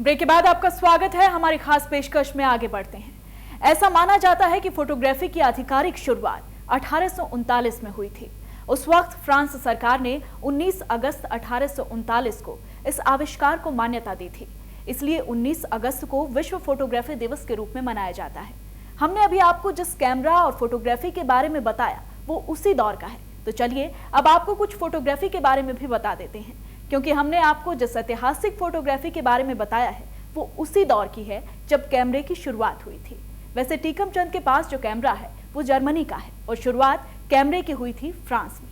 Break के बाद आपका स्वागत है। हमारी खास पेशकश में आगे बढ़ते हैं। ऐसा माना जाता है कि फोटोग्राफी की आधिकारिक शुरुआत 1839 में हुई थी। उस वक्त फ्रांस सरकार ने 19 अगस्त 1839 को इस आविष्कार को मान्यता दी थी। इसलिए 19 अगस्त को विश्व फोटोग्राफी दिवस के रूप में मनाया जाता है। हमने अभी आपको जिस कैमरा और फोटोग्राफी के बारे में बताया वो उसी दौर का है। तो चलिए अब आपको कुछ फोटोग्राफी के बारे में भी बता देते हैं, क्योंकि हमने आपको जिस ऐतिहासिक फोटोग्राफी के बारे में बताया है वो उसी दौर की है जब कैमरे की शुरुआत हुई थी। वैसे टीकम चंद के पास जो कैमरा है वो जर्मनी का है और शुरुआत कैमरे की हुई थी फ्रांस में।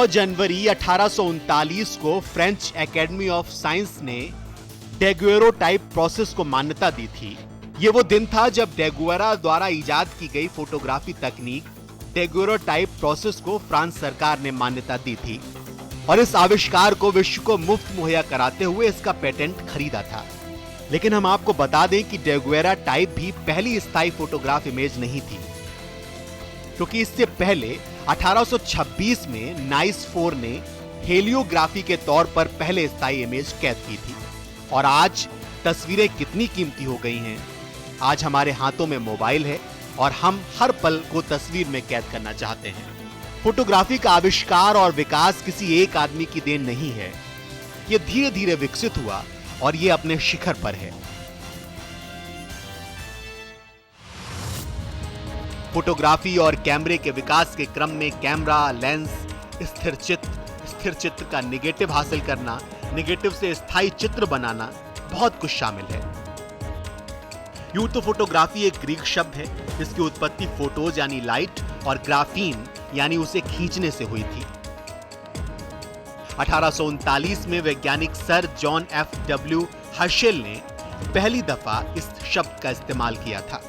जनवरी 1839 को फ्रेंच एकेडमी ऑफ साइंस ने डेगुएरोटाइप प्रोसेस को मान्यता दी थी। यह वो दिन था जब डेगुएरा द्वारा इजाद की गई फोटोग्राफी तकनीक डेगुएरोटाइप प्रोसेस को फ्रांस सरकार ने मान्यता दी थी और इस आविष्कार को विश्व को मुफ्त मुहैया कराते हुए इसका पेटेंट खरीदा था। लेकिन हम आपको बता दें कि डेगुएरोटाइप भी पहली स्थायी फोटोग्राफ इमेज नहीं थी, क्योंकि इससे पहले 1826 में नाइस 4 ने हेलियोग्राफी के तौर पर पहले स्थायी इमेज कैद की थी। और आज तस्वीरें कितनी कीमती हो गई हैं। आज हमारे हाथों में मोबाइल है और हम हर पल को तस्वीर में कैद करना चाहते हैं। फोटोग्राफी का आविष्कार और विकास किसी एक आदमी की देन नहीं है। यह धीरे धीरे विकसित हुआ और यह अपने शिखर पर है। फोटोग्राफी और कैमरे के विकास के क्रम में कैमरा, लेंस, स्थिर चित्र का निगेटिव हासिल करना, निगेटिव से स्थायी चित्र बनाना, बहुत कुछ शामिल है। यूं तो फोटोग्राफी एक ग्रीक शब्द है जिसकी उत्पत्ति फोटोज यानी लाइट और ग्राफीन यानी उसे खींचने से हुई थी। 1839 में वैज्ञानिक सर जॉन एफ.डब्ल्यू. हर्शेल ने पहली दफा इस शब्द का इस्तेमाल किया था।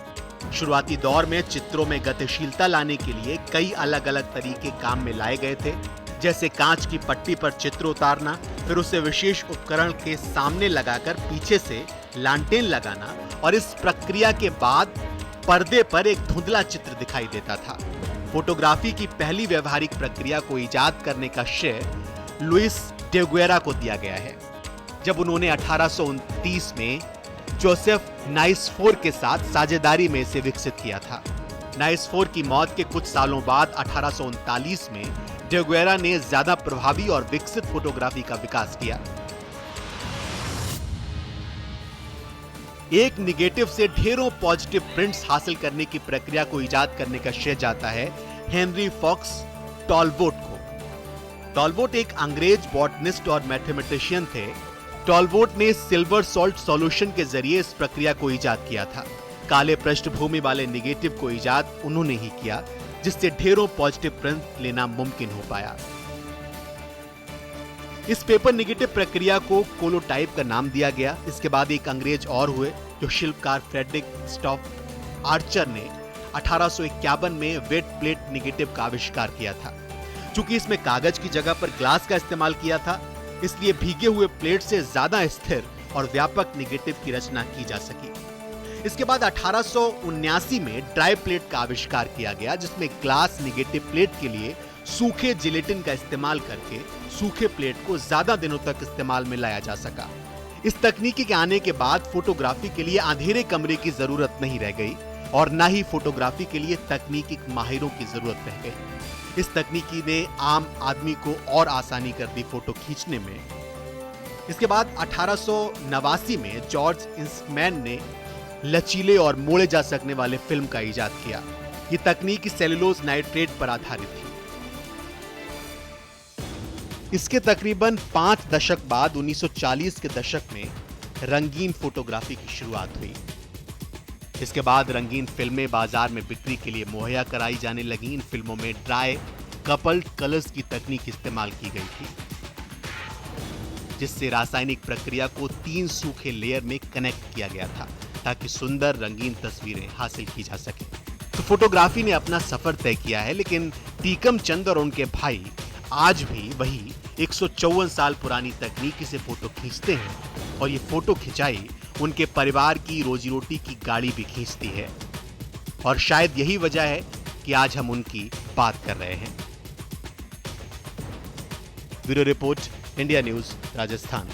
शुरुआती दौर में चित्रों में गतिशीलता लाने के लिए कई अलग अलग तरीके काम में लाए गए थे, जैसे कांच की पट्टी पर चित्र उतारना, फिर उसे विशेष उपकरण के सामने लगाकर पीछे से लांटेन लगाना, और इस प्रक्रिया के बाद पर्दे पर एक धुंधला चित्र दिखाई देता था। फोटोग्राफी की पहली व्यवहारिक प्रक्रिया को इजाद करने का श्रेय लुइस डेगुएरा को दिया गया है, जब उन्होंने 1829 में जोसेफ नाइस 4 के साथ साझेदारी में इसे विकसित किया था। नाइस 4 की मौत के कुछ सालों बाद 1839 में डेगुएरा ने ज्यादा प्रभावी और विकसित फोटोग्राफी का विकास किया। एक निगेटिव से ढेरों पॉजिटिव प्रिंट्स हासिल करने की प्रक्रिया को इजाद करने का श्रेय जाता है हेनरी फॉक्स टॉलबोट को। टॉलबोट एक अंग्रेज बॉटनिस्ट और मैथमेटिशियन थे। टॉलबोट ने सिल्वर सॉल्ट सॉल्यूशन के जरिए इस प्रक्रिया को इजाद किया था। काले पृष्ठभूमि वाले निगेटिव को इजाद उन्होंने ही किया, जिससे ढेरों पॉजिटिव प्रिंट लेना मुमकिन हो पाया। इस पेपर निगेटिव प्रक्रिया को कोलोटाइप का नाम दिया गया। इसके बाद एक अंग्रेज और हुए जो शिल्पकार फ्रेडरिक स्टॉप आर्चर ने 1851 में वेट प्लेट निगेटिव का आविष्कार किया था। चूंकि इसमें कागज की जगह पर ग्लास का इस्तेमाल किया था, इसलिए भीगे हुए प्लेट से ज्यादा स्थिर और व्यापक निगेटिव की रचना की जा सकी। इसके बाद 1879 में ड्राई प्लेट का आविष्कार किया गया, जिसमें ग्लास निगेटिव प्लेट के लिए सूखे जिलेटिन का इस्तेमाल करके सूखे प्लेट को ज्यादा दिनों तक इस्तेमाल में लाया जा सका। इस तकनीकी के आने के बाद फोटोग्राफी के लिए अंधेरे कमरे की जरूरत नहीं रह गई और न ही फोटोग्राफी के लिए तकनीकी माहिरों की जरूरत रह गई। इस तकनीकी ने आम आदमी को और आसानी कर दी फोटो खींचने में। इसके बाद 1889 में जॉर्ज इंस्टमैन ने लचीले और मोड़े जा सकने वाले फिल्म का इजाद किया। यह तकनीक सेलुलोज नाइट्रेट पर आधारित थी। इसके तकरीबन 5 दशक बाद 1940 के दशक में रंगीन फोटोग्राफी की शुरुआत हुई। इसके बाद रंगीन फिल्में बाजार में बिक्री के लिए मुहैया कराई जाने लगी। इन फिल्मों में ड्राई कपल्ड कलर्स की तकनीक इस्तेमाल की गई थी, जिससे रासायनिक प्रक्रिया को 3 सूखे लेयर में कनेक्ट किया गया था ताकि सुंदर रंगीन तस्वीरें हासिल की जा सके। तो फोटोग्राफी ने अपना सफर तय किया है, लेकिन टीकम चंद और उनके भाई आज भी वही 154 साल पुरानी तकनीक से फोटो खींचते हैं और ये फोटो खिंचाई उनके परिवार की रोजी रोटी की गाड़ी भी खींचती है। और शायद यही वजह है कि आज हम उनकी बात कर रहे हैं। Bureau report, India news, Rajasthan.